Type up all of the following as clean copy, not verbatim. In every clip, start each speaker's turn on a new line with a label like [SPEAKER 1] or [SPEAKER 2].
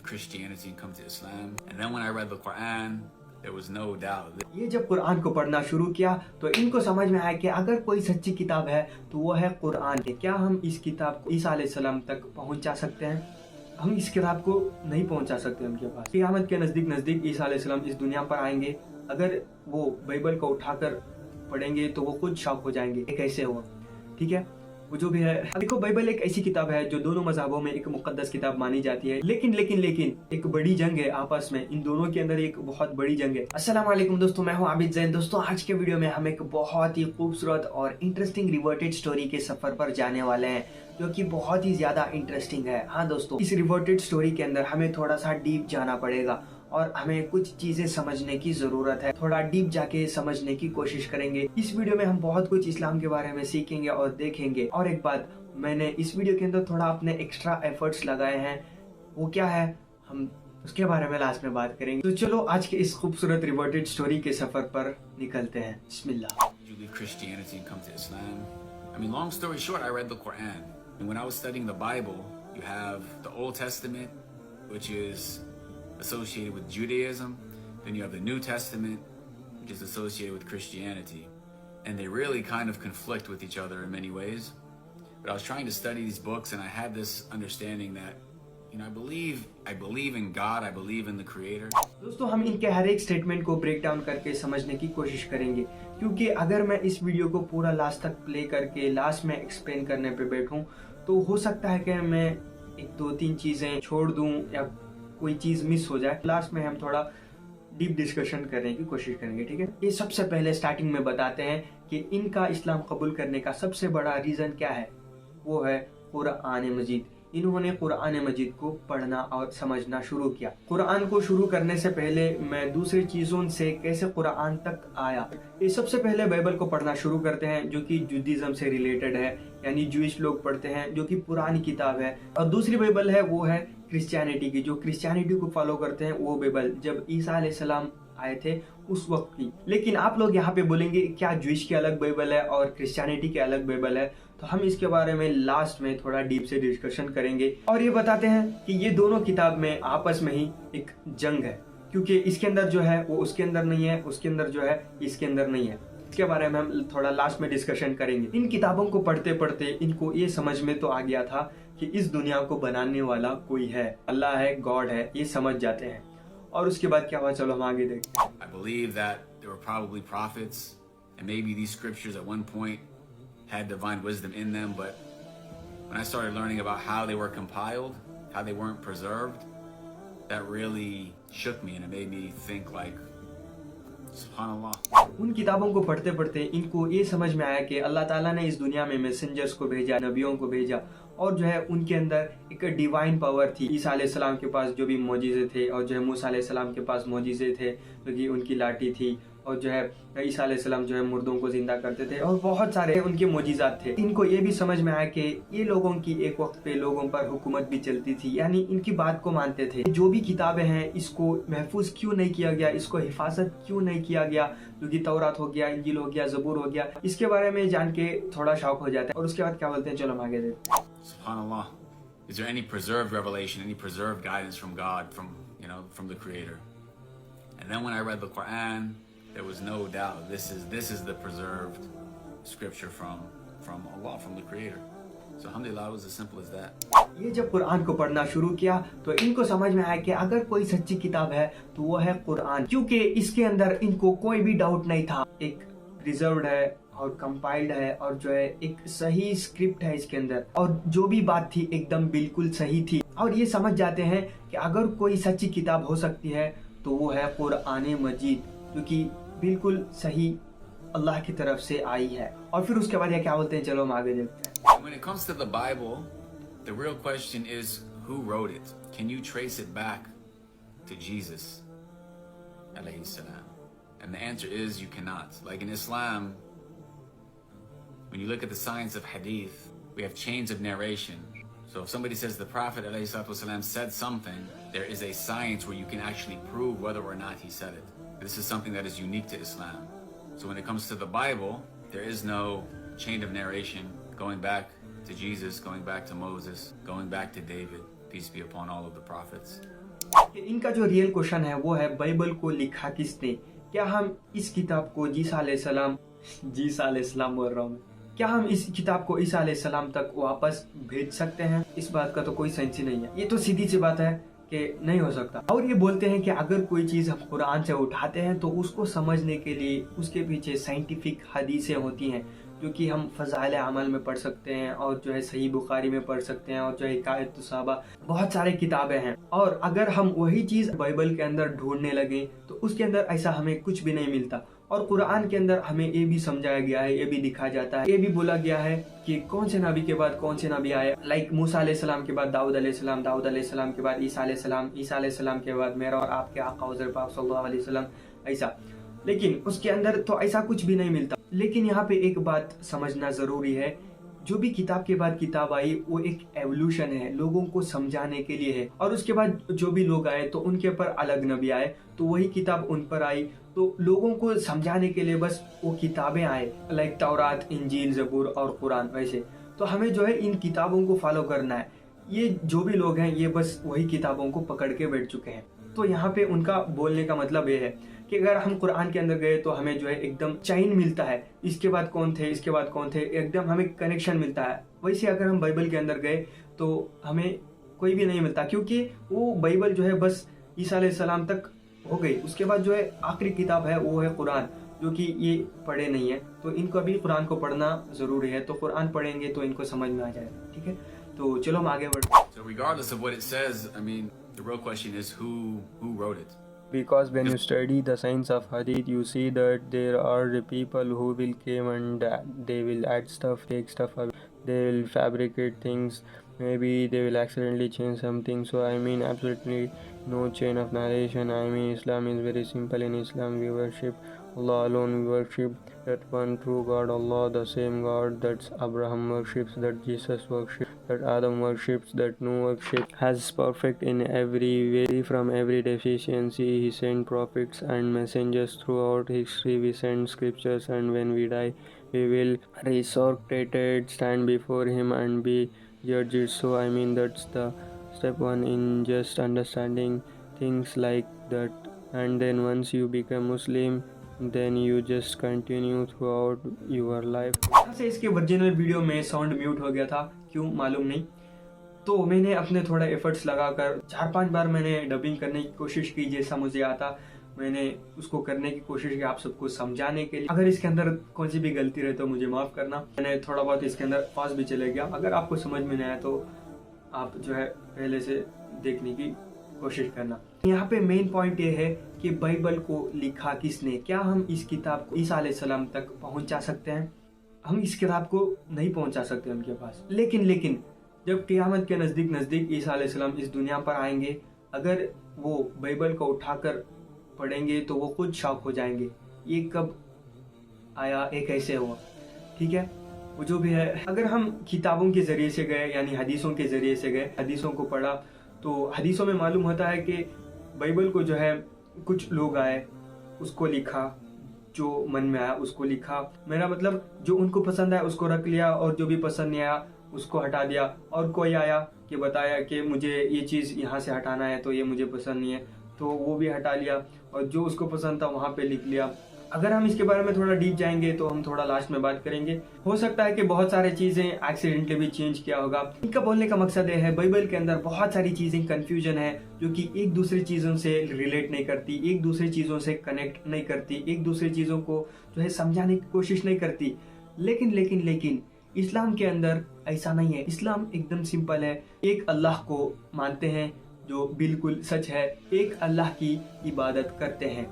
[SPEAKER 1] Christianity and come to Islam. And then when I read the Quran, there was no doubt.
[SPEAKER 2] ये जब कुरान को पढ़ना शुरू किया तो इनको समझ में आया कि अगर कोई सच्ची किताब है तो वो है कुरान। क्या हम इस किताब को ईसा अलैहिस्सलाम तक पहुंचा सकते हैं? हम इस किताब को नहीं पहुंचा सकते उनके पास। क़यामत के नजदीक ईसा अलैहिस्सलाम इस दुनिया पर आएंगे। अगर वो बाइबल को उठाकर पढ़ेंगे तो वो खुद शॉक हो जाएंगे ये कैसे हुआ। ठीक है, वो जो भी है, देखो बाइबल एक ऐसी किताब है जो दोनों मजहबों में एक मुकद्दस किताब मानी जाती है। लेकिन एक बड़ी जंग है आपस में, इन दोनों के अंदर एक बहुत बड़ी जंग है। अस्सलाम वालेकुम दोस्तों, मैं हूं आबिद जैन। दोस्तों आज के वीडियो में हम एक बहुत ही खूबसूरत और इंटरेस्टिंग रिवर्टेड स्टोरी के सफर पर जाने वाले हैं जो कि बहुत ही ज्यादा इंटरेस्टिंग है। हाँ दोस्तों, इस रिवर्टेड स्टोरी के अंदर हमें थोड़ा सा डीप जाना पड़ेगा और हमें कुछ चीजें समझने की जरूरत है। थोड़ा डीप जाके समझने की कोशिश करेंगे। इस वीडियो में हम बहुत कुछ इस्लाम के बारे में सीखेंगे और देखेंगे। और एक बात, मैंने इस वीडियो के अंदर थोड़ा अपने एक्स्ट्रा एफर्ट्स लगाए हैं, वो क्या है हम उसके बारे में लास्ट में बात करेंगे। तो चलो आज के इस खूबसूरत रिवर्टेड स्टोरी के सफर पर निकलते हैं। बिस्मिल्लाह।
[SPEAKER 1] You leave Christianity and come to Islam. I mean, long story short, I read the Quran. And when I was studying the Bible, you have the Old Testament, which is associated with Judaism. Then you have the New Testament, which is associated with Christianity. And they really kind of conflict with each other in many ways. But I was trying to study these books and I had this understanding that, you know, I believe in God, I believe in the Creator.
[SPEAKER 2] दोस्तों हम इनके हर एक statement को break down करके समझने की कोशिश करेंगे, क्योंकि अगर मैं इस वीडियो को पूरा लास्ट तक प्ले करके लास्ट में एक्सप्लेन करने पे बैठूं तो हो सकता है कि मैं एक दो तीन चीजें छोड़ दूं या कोई चीज मिस हो जाए। लास्ट में हम थोड़ा डीप डिस्कशन करने की कोशिश करेंगे। ठीक है, ये सबसे पहले स्टार्टिंग में बताते हैं कि इनका इस्लाम कबूल करने का सबसे बड़ा रीजन क्या है। वो है कुरान मजीद। इन्होंने कुरान मजीद को पढ़ना और समझना शुरू किया। कुरान को शुरू करने से पहले मैं दूसरी चीजों से कैसे कुरान तक आया, ये सबसे पहले बाइबल को पढ़ना शुरू करते हैं जो कि जुडिज्म से रिलेटेड है, यानी जूइश लोग पढ़ते हैं जो कि पुरानी किताब है। और दूसरी बाइबल है वो है क्रिश्चियनिटी की, जो क्रिश्चियनिटी को फॉलो करते हैं वो बाइबल जब ईसा अलैहिस्सलाम आए थे उस वक्त की। लेकिन आप लोग यहाँ पे बोलेंगे क्या जूइश की अलग बाइबल है और क्रिश्चियनिटी की अलग बाइबल है, तो हम इसके बारे में लास्ट में थोड़ा डीप से डिस्कशन करेंगे। और ये बताते हैं कि ये दोनों किताब में आपस में ही एक जंग है, क्योंकि इसके अंदर जो है वो उसके अंदर नहीं है, उसके अंदर जो है इसके अंदर नहीं है। इसके बारे में हम थोड़ा लास्ट में डिस्कशन करेंगे। इन किताबों को पढ़ते पढ़ते इनको ये समझ में तो आ गया था कि इस दुनिया को बनाने वाला कोई है, अल्लाह है, गॉड है, ये समझ जाते हैं। और उसके बाद क्या हुआ, चलो हम आगे देखते हैं।
[SPEAKER 1] I believe that there were probably prophets, and maybe these scriptures at one point had divine wisdom in them, but when I started learning about how they were compiled, how they weren't preserved, that really shook me and it made me think like, subhanallah.
[SPEAKER 2] उन किताबों को पढ़ते पढ़ते इनको ये समझ में आया कि अल्लाह ताला ने इस दुनिया में मैसेंजर्स को भेजा, नबियों को भेजा, और जो है उनके अंदर एक डिवाइन पावर थी। ईसा अलैहिस्सलाम के पास जो भी मौजिज़े थे और जो है मूसा अलैहिस्सलाम के पास मौजिज़े थे जो कि उनकी लाठी थी, और जो है ईसा अलैहिस्सलाम जो है मुर्दों को जिंदा करते थे और बहुत सारे उनके मौजिज़ात थे। इनको ये भी समझ में आया कि ये लोगों की एक वक्त पे लोगों पर हुकूमत भी चलती थी, यानी इनकी बात को मानते थे। जो भी किताबें हैं इसको महफूज क्यों नहीं किया गया, इसको हिफाजत क्यों नहीं किया गया, जो कि तौरात हो गया, इंजील हो गया, ज़बूर हो गया, इसके बारे में जान के थोड़ा शौक हो जाता है। और उसके बाद क्या बोलते हैं, चलो हम आगे देखते हैं।
[SPEAKER 1] Subhanallah. Is there any preserved revelation, any preserved guidance from God, from the Creator? And then when I read the Quran, there was no doubt this is the preserved scripture from Allah, from the Creator. So alhamdulillah, it was as simple as that.
[SPEAKER 2] ये जब कुरान को पढ़ना शुरू किया तो इनको समझ में आया कि अगर कोई सच्ची किताब है तो वो है कुरान, क्योंकि इसके अंदर इनको कोई भी डाउट नहीं था। एक प्रिजर्व्ड है और कंपाइल्ड है और जो है एक सही स्क्रिप्ट है इसके अंदर, और जो भी बात थी एकदम बिल्कुल सही थी। और ये समझ जाते हैं कि अगर कोई सच्ची किताब हो सकती है तो वो है कुरान मजीद, जो कि बिल्कुल सही अल्लाह की तरफ से आई है। और फिर उसके बाद ये क्या बोलते हैं, चलो हम आगे देखते हैं।
[SPEAKER 1] When it comes to the Bible, the real question is who wrote it? Can you trace it back to Jesus alayhi salam? And the answer is you cannot. Like in Islam, when you look at the science of hadith, we have chains of narration. So if somebody says the Prophet ﷺ said something, there is a science where you can actually prove whether or not he said it. This is something that is unique to Islam. So when it comes to the Bible, there is no chain of narration going back to Jesus, going back to Moses, going back to David, peace be upon all of the prophets.
[SPEAKER 2] कि इनका जो real question है वो है Bible को लिखा किसने। क्या हम इस किताब को जीसा अलैहिस्सलाम बोल रहा हूँ मैं, क्या हम इस किताब को ईसा अलैहिस्सलाम तक वापस भेज सकते हैं? इस बात का तो कोई सेंस ही नहीं है। ये तो सीधी सी बात है कि नहीं हो सकता। और ये बोलते हैं कि अगर कोई चीज़ हम कुरान से उठाते हैं तो उसको समझने के लिए उसके पीछे साइंटिफिक हदीसें होती हैं, जो कि हम फ़ज़ाइल अमल में पढ़ सकते हैं और जो है सही बुखारी में पढ़ सकते हैं और जो है हिकायत सहाबा, बहुत सारे किताबें हैं। और अगर हम वही चीज़ बाइबल के अंदर ढूंढने लगे तो उसके अंदर ऐसा हमें कुछ भी नहीं मिलता। और कुरान के अंदर हमें ये भी समझाया गया है, ये भी दिखाया जाता है, ये भी बोला गया है कि कौन से नबी के बाद कौन से नबी आए। लाइक मूसा अलैहिस्सलाम के बाद दाऊद अलैहिस्सलाम, दाऊद अलैहिस्सलाम के बाद ईसा अलैहिस्सलाम, ईसा अलैहिस्सलाम के बाद मेरा और आपके आका हुज़ूर पाक सल्लल्लाहु अलैहि वसल्लम, ऐसा। लेकिन उसके अंदर तो ऐसा कुछ भी नहीं मिलता। लेकिन यहाँ पे एक बात समझना ज़रूरी है, जो भी किताब के बाद किताब आई वो एक एवोल्यूशन है, लोगों को समझाने के लिए है। और उसके बाद जो भी लोग आए तो उनके ऊपर अलग नबी आए, तो वही किताब उन पर आई, तो लोगों को समझाने के लिए बस वो किताबें आए, लाइक तौरात, इंजील, ज़बूर और कुरान। वैसे तो हमें जो है इन किताबों को फॉलो करना है। ये जो भी लोग हैं ये बस वही किताबों को पकड़ के बैठ चुके हैं। तो यहाँ पे उनका बोलने का मतलब ये है कि अगर हम कुरान के अंदर गए तो हमें जो है एकदम चैन मिलता है, इसके बाद कौन थे, इसके बाद कौन थे, एकदम हमें कनेक्शन मिलता है। वैसे अगर हम बाइबल के अंदर गए तो हमें कोई भी नहीं मिलता, क्योंकि वो बाइबल जो है बस ईसा अलैहिस्सलाम तक हो गई। उसके बाद जो है आखिरी किताब है वो है कुरान, जो कि ये पढ़े नहीं है। तो इनको अभी कुरान को पढ़ना ज़रूरी है, तो कुरान पढ़ेंगे तो इनको समझ में आ जाएगा। ठीक है, तो चलो हम आगे बढ़ते हैं।
[SPEAKER 1] So regardless of what it says, I mean, the real question is who wrote it.
[SPEAKER 3] Because when you study the science of hadith, you see that there are the people who will come and they will add stuff, take stuff away. They will fabricate things, maybe they will accidentally change something. So I mean absolutely no chain of narration. I mean Islam is very simple. In Islam we worship Allah alone, we worship that one true God, Allah, the same God that Abraham worships, that Jesus worships, that Adam worships, that Noah worships, has perfect in every way, from every deficiency. He sent prophets and messengers throughout history. We send scriptures, and when we die we will resurrected, stand before him and be judged. So I mean that's the step one in just understanding things like that. And then once you become Muslim, then you just continue throughout your life.
[SPEAKER 2] यहाँ से इसके original video में sound mute हो गया था, क्यों मालूम नहीं। तो मैंने अपने थोड़ा एफर्ट्स लगाकर 4-5 बार मैंने डबिंग करने की कोशिश की, जैसा मुझे आता मैंने उसको करने की कोशिश की आप सबको समझाने के लिए। अगर इसके अंदर कौन सी भी गलती रहे तो मुझे माफ़ करना। मैंने थोड़ा बहुत इसके अंदर फास्ट भी चले गया। अगर आपको समझ में नहीं आया तो आप जो है पहले से देखने की कोशिश करना। यहाँ पे मेन पॉइंट ये है कि बाइबल को लिखा किसने। क्या हम इस किताब को ईसा अलैहिस्सलाम तक पहुँचा सकते हैं? हम इस किताब को नहीं पहुँचा सकते उनके पास। लेकिन जब क़यामत के नज़दीक ईसा अलैहिस्सलाम इस दुनिया पर आएंगे, अगर वो बाइबल को उठाकर पढ़ेंगे तो वो खुद शॉक हो जाएंगे, ये कब आया, ये कैसे हुआ। ठीक है, वो जो भी है। अगर हम किताबों के ज़रिए से गए, यानी हदीसों के ज़रिए से गए, हदीसों को पढ़ा, तो हदीसों में मालूम होता है कि बाइबल को जो है कुछ लोग आए, उसको लिखा, जो मन में आया उसको लिखा। मेरा मतलब जो उनको पसंद आया उसको रख लिया, और जो भी पसंद नहीं आया उसको हटा दिया। और कोई आया कि बताया कि मुझे ये चीज़ यहाँ से हटाना है, तो ये मुझे पसंद नहीं है, तो वो भी हटा लिया, और जो उसको पसंद था वहाँ पे लिख लिया। अगर हम इसके बारे में थोड़ा डीप जाएंगे तो हम थोड़ा लास्ट में बात करेंगे। हो सकता है कि बहुत सारी चीज़ें एक्सीडेंटली भी चेंज किया होगा। इनका बोलने का मकसद ये है, बाइबल के अंदर बहुत सारी चीज़ें कन्फ्यूजन है, जो कि एक दूसरी चीज़ों से रिलेट नहीं करती, एक दूसरी चीज़ों से कनेक्ट नहीं करती, एक दूसरी चीज़ों को जो है समझाने की कोशिश नहीं करती। लेकिन इस्लाम के अंदर ऐसा नहीं है। इस्लाम एकदम सिंपल है। एक अल्लाह को मानते हैं जो बिल्कुल सच है, एक अल्लाह की इबादत करते हैं।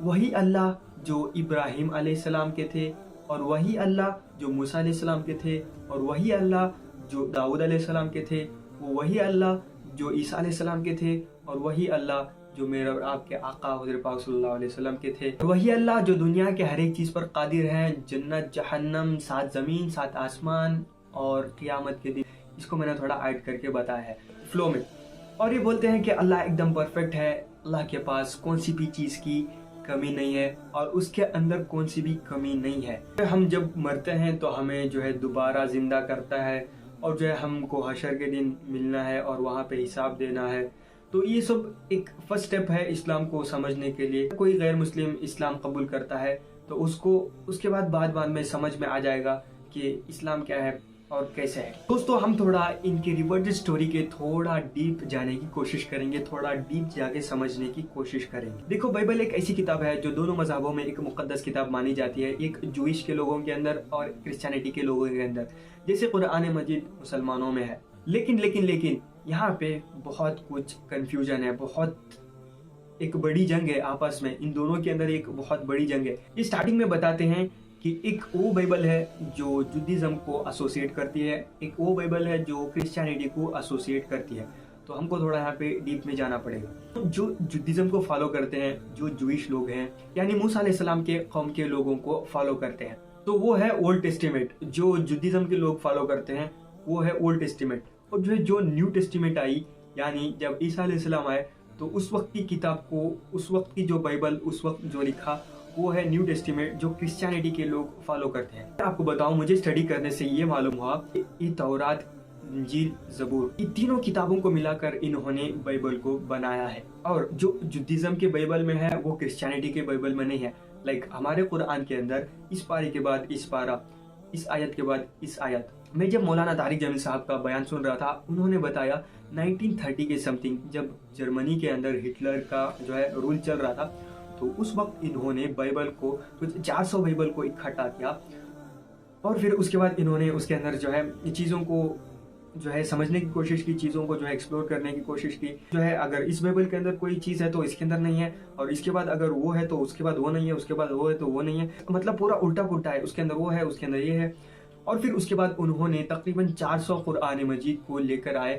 [SPEAKER 2] वही अल्लाह जो इब्राहिम अलैहिस्सलाम के थे, और वही अल्लाह जो मूसा अलैहिस्सलाम के थे, और वही अल्लाह जो दाऊद अलैहिस्सलाम के थे, वो वही अल्लाह जो ईसा अलैहिस्सलाम के थे, और वही अल्लाह जो मेरे और आपके आका हुज़ूर पाक सल्लल्लाहु अलैहि वसल्लम के थे। वही अल्लाह जो दुनिया के हर एक चीज़ पर कादिर है, जन्नत, जहन्नम, 7 ज़मीन, 7 आसमान और क़यामत के दिन। इसको मैंने थोड़ा ऐड करके बताया है फ्लो में। और ये बोलते हैं कि अल्लाह एकदम परफेक्ट है, अल्लाह के पास कौन सी भी चीज़ की कमी नहीं है, और उसके अंदर कौन सी भी कमी नहीं है। हम जब मरते हैं तो हमें जो है दोबारा ज़िंदा करता है, और जो है हमको हशर के दिन मिलना है और वहाँ पे हिसाब देना है। تو یہ سب ایک فرسٹ اسٹیپ ہے اسلام کو سمجھنے کے لیے. کوئی غیر مسلم اسلام قبول کرتا ہے تو اس کے بعد میں سمجھ میں آ جائے گا کہ اسلام کیا ہے اور کیسے ہے. دوستو ہم تھوڑا ان کی ریورڈ سٹوری کے تھوڑا ڈیپ جانے کی کوشش کریں گے, تھوڑا ڈیپ جا کے سمجھنے کی کوشش کریں گے. دیکھو بائبل ایک ایسی کتاب ہے جو دونوں مذہبوں میں ایک مقدس کتاب مانی جاتی ہے, ایک جوئش کے لوگوں کے اندر اور کرسچینٹی کے لوگوں کے اندر. جیسے قرآن مجید مسلمانوں میں ہے, لیکن یہاں پہ بہت کچھ کنفیوژن ہے, بہت ایک بڑی جنگ ہے آپس میں, ان دونوں کے اندر ایک بہت بڑی جنگ ہے. یہ سٹارٹنگ میں بتاتے ہیں کہ ایک وہ بائبل ہے جو جودیزم کو ایسوسیٹ کرتی ہے, ایک وہ بائبل ہے جو کرسچینٹی کو ایسوسیٹ کرتی ہے. تو ہم کو تھوڑا یہاں پہ ڈیپ میں جانا پڑے گا. جو جودیزم کو فالو کرتے ہیں, جو جوئش لوگ ہیں, یعنی موسیٰ علیہ السلام کے قوم کے لوگوں کو فالو کرتے ہیں, تو وہ ہے اولڈ ٹیسٹیمنٹ. جو جودیزم کے لوگ فالو کرتے ہیں وہ ہے اولڈ ٹیسٹیمنٹ. اور جو نیو ٹیسٹیمنٹ آئی, یعنی جب عیسیٰ علیہ السلام آئے تو اس وقت کی کتاب کو, اس وقت کی جو بائبل اس وقت جو لکھا وہ ہے نیو ٹیسٹیمنٹ, جو کرسچینٹی کے لوگ فالو کرتے ہیں. آپ کو بتاؤں, مجھے اسٹڈی کرنے سے یہ معلوم ہوا کہ یہ تورات, انجیل, زبور, یہ تینوں کتابوں کو ملا کر انہوں نے بائبل کو بنایا ہے. اور جو جودیزم کے بائبل میں ہے وہ کرسچینٹی کے بائبل میں نہیں ہے. لائک ہمارے قرآن کے اندر اس پارے کے بعد اس پارہ, اس آیت کے بعد اس آیت. میں جب مولانا طارق جمیل صاحب کا بیان سن رہا تھا, انہوں نے بتایا 1930 کے سمتنگ جب جرمنی کے اندر ہٹلر کا جو ہے رول چل رہا تھا, تو اس وقت انہوں نے بائبل کو, کچھ 400 بائبل کو اکٹھا کیا, اور پھر اس کے بعد انہوں نے اس کے اندر جو ہے چیزوں کو جو ہے سمجھنے کی کوشش کی, چیزوں کو جو ہے ایکسپلور کرنے کی کوشش کی. جو ہے اگر اس بائبل کے اندر کوئی چیز ہے تو اس کے اندر نہیں ہے, اور اس کے بعد اگر وہ ہے تو اس کے بعد وہ نہیں ہے, اس کے بعد وہ ہے تو وہ نہیں ہے, مطلب پورا الٹا پلٹا ہے. اس کے اندر وہ ہے, اس کے اندر یہ ہے. اور پھر اس کے بعد انہوں نے تقریباً 400 قرآن مجید کو لے کر آئے.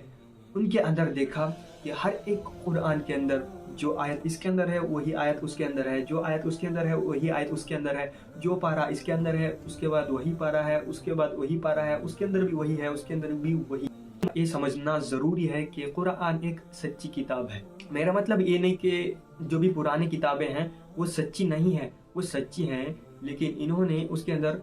[SPEAKER 2] ان کے اندر دیکھا کہ ہر ایک قرآن کے اندر جو آیت اس کے اندر ہے وہی آیت اس کے اندر ہے, جو آیت اس کے اندر ہے وہی آیت اس کے اندر ہے, جو پارہ اس کے اندر ہے اس کے بعد وہی پارہ ہے, اس کے بعد وہی پارہ ہے, اس کے اندر بھی وہی ہے, اس کے اندر بھی وہی. یہ سمجھنا ضروری ہے کہ قرآن ایک سچی کتاب ہے. میرا مطلب یہ نہیں کہ جو بھی پرانی کتابیں ہیں وہ سچی نہیں ہیں, وہ سچی ہیں, لیکن انہوں نے اس کے اندر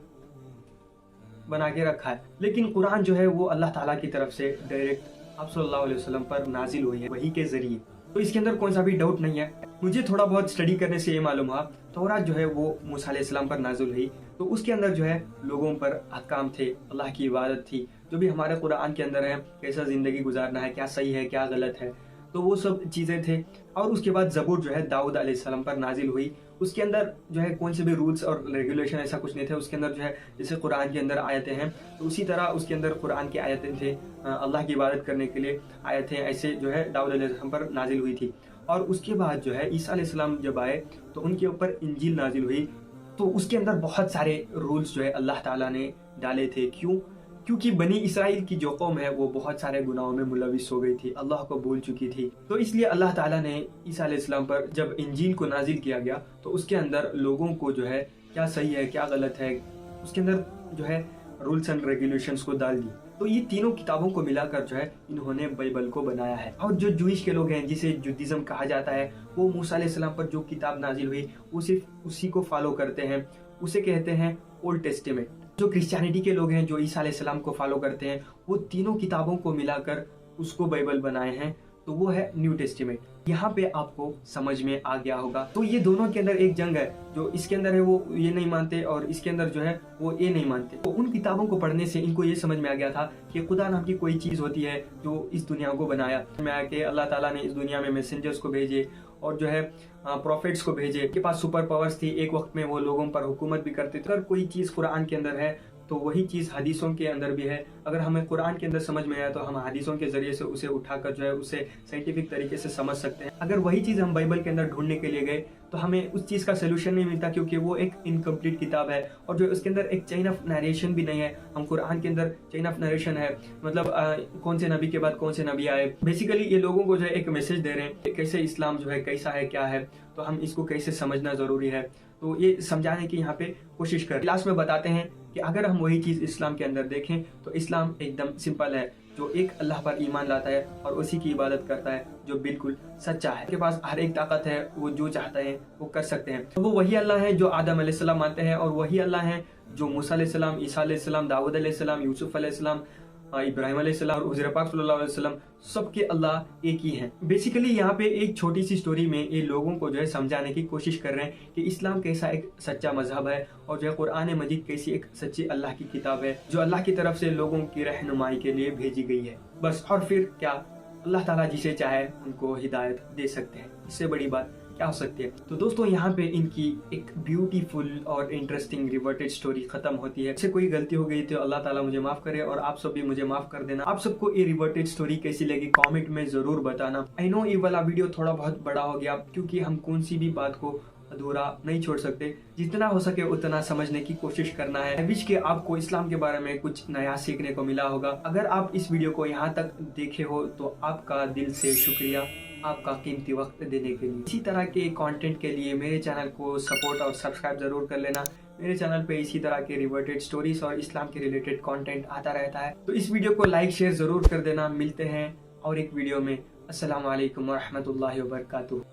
[SPEAKER 2] بنا کے رکھا ہے. لیکن قرآن جو ہے وہ اللہ تعالیٰ کی طرف سے ڈائریکٹ آپ صلی اللہ علیہ وسلم پر نازل ہوئی ہے, وحی کے ذریعے. تو اس کے اندر کون سا بھی ڈاؤٹ نہیں ہے. مجھے تھوڑا بہت اسٹڈی کرنے سے یہ معلوم ہوا, تورات جو ہے وہ موسیٰ علیہ السلام پر نازل ہوئی, تو اس کے اندر جو ہے لوگوں پر احکام تھے, اللہ کی عبادت تھی, جو بھی ہمارے قرآن کے اندر ہے, کیسا زندگی گزارنا ہے, کیا صحیح ہے کیا غلط ہے, تو وہ سب چیزیں تھے. اور اس کے بعد زبور جو ہے داؤد علیہ السلام پر نازل ہوئی. اس کے اندر جو ہے کون سے بھی رولز اور ریگولیشن ایسا کچھ نہیں تھے. اس کے اندر جو ہے جیسے قرآن کے اندر آیتیں ہیں تو اسی طرح اس کے اندر قرآن کی آیتیں تھے, اللہ کی عبادت کرنے کے لیے آیتیں ایسے جو ہے داؤد علیہ السلام پر نازل ہوئی تھی. اور اس کے بعد جو ہے عیسیٰ علیہ السلام جب آئے تو ان کے اوپر انجیل نازل ہوئی. تو اس کے اندر بہت سارے رولز جو ہے اللہ تعالیٰ نے ڈالے تھے. کیونکہ بنی اسرائیل کی جو قوم ہے وہ بہت سارے گناہوں میں ملوث ہو گئی تھی, اللہ کو بھول چکی تھی. تو اس لیے اللہ تعالیٰ نے عیسیٰ علیہ السلام پر جب انجیل کو نازل کیا گیا تو اس کے اندر لوگوں کو جو ہے کیا صحیح ہے کیا غلط ہے, اس کے اندر جو ہے رولز اینڈ ریگولیشنز کو ڈال دی. تو یہ تینوں کتابوں کو ملا کر جو ہے انہوں نے بائبل کو بنایا ہے. اور جو جوئش کے لوگ ہیں جسے جودیزم کہا جاتا ہے, وہ موسیٰ علیہ السلام پر جو کتاب نازل ہوئی وہ صرف اسی کو فالو کرتے ہیں, اسے کہتے ہیں اولڈ ٹیسٹیمنٹ. جو کرسچینٹی کے لوگ ہیں جو عیسیٰ علیہ السلام کو فالو کرتے ہیں وہ تینوں کتابوں کو ملا کر اس کو بائبل بنائے ہیں, تو وہ ہے نیو ٹیسٹیمنٹ. یہاں پہ آپ کو سمجھ میں آ گیا ہوگا. تو یہ دونوں کے اندر ایک جنگ ہے, جو اس کے اندر ہے وہ یہ نہیں مانتے اور اس کے اندر جو ہے وہ یہ نہیں مانتے. تو ان کتابوں کو پڑھنے سے ان کو یہ سمجھ میں آ گیا تھا کہ خدا نام کی کوئی چیز ہوتی ہے جو اس دنیا کو بنایا. میں آ کے اللہ تعالیٰ نے اس دنیا میں میسنجرز کو بھیجے اور جو ہے پروفیٹس کو بھیجے, کے پاس سپر پاورز تھی, ایک وقت میں وہ لوگوں پر حکومت بھی کرتے تھے. اگر کوئی چیز قرآن کے اندر ہے تو وہی چیز حدیثوں کے اندر بھی ہے. اگر ہمیں قرآن کے اندر سمجھ میں آیا تو ہم حدیثوں کے ذریعے سے اسے اٹھا کر جو ہے اسے سائنٹیفک طریقے سے سمجھ سکتے ہیں. اگر وہی چیز ہم بائبل کے اندر ڈھونڈنے کے لیے گئے تو ہمیں اس چیز کا سولوشن نہیں ملتا, کیونکہ وہ ایک انکمپلیٹ کتاب ہے اور جو اس کے اندر ایک چین آف نیریشن بھی نہیں ہے. ہم قرآن کے اندر چین آف نیریشن ہے, مطلب کون سے نبی کے بعد کون سے نبی آئے. بیسیکلی یہ لوگوں کو جو ہے ایک میسج دے رہے ہیں کہ کیسے اسلام جو ہے کیسا ہے کیا ہے, تو ہم اس کو کیسے سمجھنا ضروری ہے. تو یہ سمجھانے کی یہاں پہ کوشش کریں. لاسٹ میں بتاتے ہیں کہ اگر ہم وہی چیز اسلام کے اندر دیکھیں تو اسلام ایک دم سمپل ہے, جو ایک اللہ پر ایمان لاتا ہے اور اسی کی عبادت کرتا ہے جو بالکل سچا ہے. اس کے پاس ہر ایک طاقت ہے, وہ جو چاہتا ہے وہ کر سکتے ہیں. وہ وہی اللہ ہے جو آدم علیہ السلام مانتے ہیں, اور وہی اللہ ہے جو موسیٰ علیہ السلام, عیسیٰ علیہ السلام, داؤد علیہ السلام, یوسف علیہ السلام, इब्राहिम अलैहिस्सलाम और हुज़ूर पाक सल्लल्लाहु अलैहि वसल्लम सबके अल्लाह एक ही हैं। बेसिकली यहाँ पे एक छोटी सी स्टोरी में ये लोगों को जो है समझाने की कोशिश कर रहे हैं कि इस्लाम कैसा एक सच्चा मजहब है और जो है कुरान मजीद कैसी एक सच्ची अल्लाह की किताब है जो अल्लाह की तरफ से लोगों की रहनुमाई के लिए भेजी गई है। बस और फिर क्या अल्लाह ताला जिसे चाहे उनको हिदायत दे सकते हैं, इससे बड़ी बात क्या हो सकती है। तो दोस्तों यहाँ पे इनकी एक ब्यूटीफुल और इंटरेस्टिंग रिवर्टेड स्टोरी खत्म होती है। इससे कोई गलती हो गई तो अल्लाह ताला मुझे माफ करे और आप सब भी मुझे माफ कर देना। आप सबको ये रिवर्टेड स्टोरी कैसी लगी कमेंट में जरूर बताना। आई नो ये वाला वीडियो थोड़ा बहुत बड़ा हो गया क्योंकि हम कौन सी भी बात को अधूरा नहीं छोड़ सकते, जितना हो सके उतना समझने की कोशिश करना है। विश के आपको इस्लाम के बारे में कुछ नया सीखने को मिला होगा। अगर आप इस वीडियो को यहाँ तक देखे हो तो आपका दिल से शुक्रिया, आपका कीमती वक्त देने के लिए। इसी तरह के कंटेंट के लिए मेरे चैनल को सपोर्ट और सब्सक्राइब जरूर कर लेना। मेरे चैनल पे इसी तरह के रिवर्टेड स्टोरीज और इस्लाम के रिलेटेड कंटेंट आता रहता है। तो इस वीडियो को लाइक शेयर जरूर कर देना। मिलते हैं और एक वीडियो में। अस्सलाम वालेकुम व रहमतुल्लाहि व बरकातुहू।